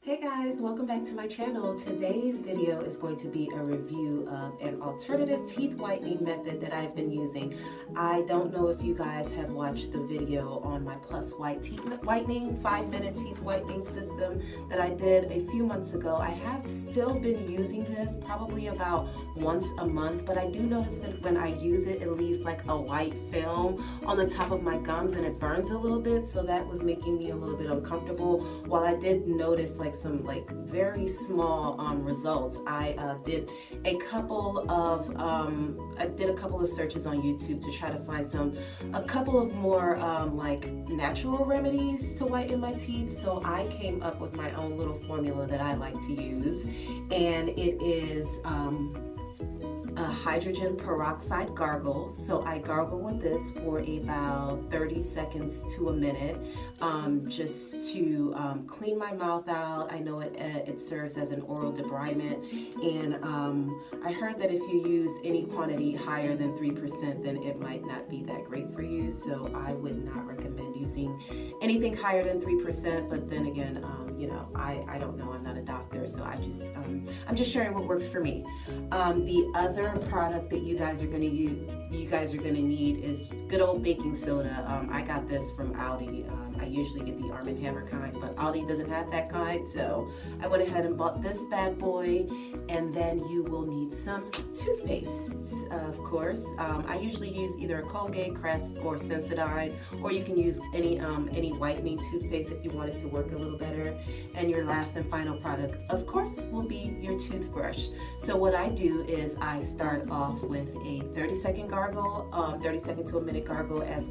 Hey guys, welcome back to my channel. Today's video is going to be a review of an alternative teeth whitening method that I've been using. I don't know if you guys have watched the video on my Plus White teeth whitening, 5-minute teeth whitening system that I did a few months ago. I have still been using this probably about once a month, but I do notice that when I use it, it leaves like a white film on the top of my gums and it burns a little bit, so that was making me a little bit uncomfortable. While I did notice some very small results, I did a couple of searches on YouTube to try to find a couple of more like natural remedies to whiten my teeth. So I came up with my own little formula that I like to use, and it is a hydrogen peroxide gargle. So I gargle with this for about 30 seconds to a minute, just to clean my mouth out. I know it serves as an oral debridement, and I heard that if you use any quantity higher than 3%, then it might not be that great for you. So I would not recommend using anything higher than 3%. But then again, you know, I don't know. I'm not a doctor, so I'm just sharing what works for me. The other product that you guys are going to need is good old baking soda. I got this from Aldi. I usually get the Arm & Hammer kind, but Aldi doesn't have that kind, so I went ahead and bought this bad boy. And then you will need some toothpaste, of course. I usually use either a Colgate, Crest, or Sensodyne, or you can use any whitening toothpaste if you want it to work a little better. And your last and final product, of course, will be your toothbrush. So what I do is I start off with a 30-second gargle, 30 second to a minute gargle, as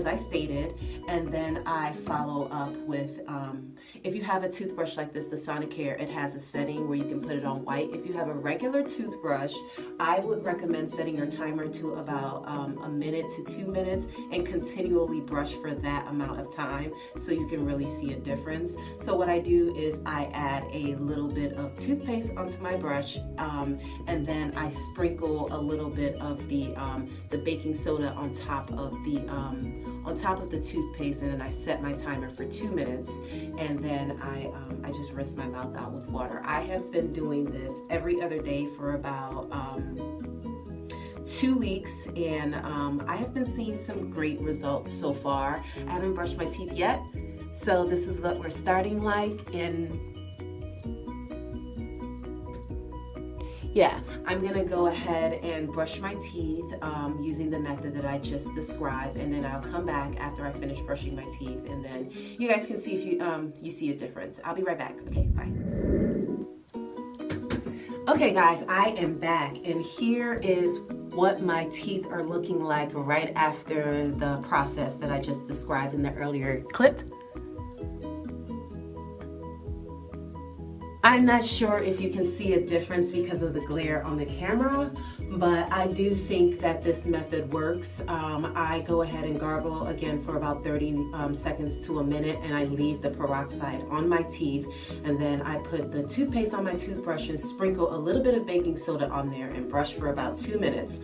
I stated, and then I follow up with, if you have a toothbrush like this, the Sonicare, it has a setting where you can put it on white. If you have a regular toothbrush, I would recommend setting your timer to about a minute to 2 minutes and continually brush for that amount of time so you can really see a difference. So what I do is I add a little bit of toothpaste onto my brush, and then I sprinkle a little bit of the baking soda on top of the toothpaste, and then I set my timer for 2 minutes, and then I just rinse my mouth out with water. I have been doing this every other day for about 2 weeks, and I have been seeing some great results so far. I haven't brushed my teeth yet, so this is what we're starting like. And yeah, I'm gonna go ahead and brush my teeth using the method that I just described, and then I'll come back after I finish brushing my teeth, and then you guys can see if you see a difference. I'll be right back. Okay, bye. Okay guys, I am back, and here is what my teeth are looking like right after the process that I just described in the earlier clip. I'm not sure if you can see a difference because of the glare on the camera, but I do think that this method works. I go ahead and gargle again for about 30 seconds to a minute, and I leave the peroxide on my teeth, and then I put the toothpaste on my toothbrush and sprinkle a little bit of baking soda on there and brush for about 2 minutes.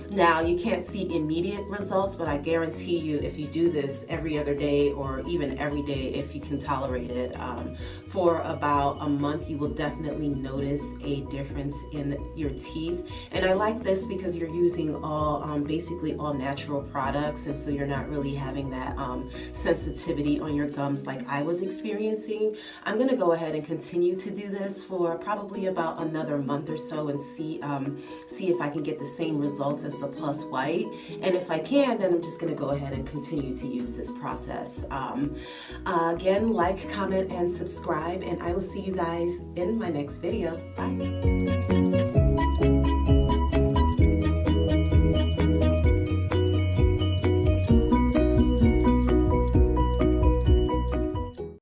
Now, you can't see immediate results, but I guarantee you if you do this every other day, or even every day if you can tolerate it, for about a month, you will definitely notice a difference in your teeth. And I like this because you're using basically all natural products, and so you're not really having that sensitivity on your gums like I was experiencing. I'm gonna go ahead and continue to do this for probably about another month or so and see if I can get the same results as the Plus White. And if I can, then I'm just gonna go ahead and continue to use this process. Again, like, comment, and subscribe, and I will see you guys in my next video. Bye.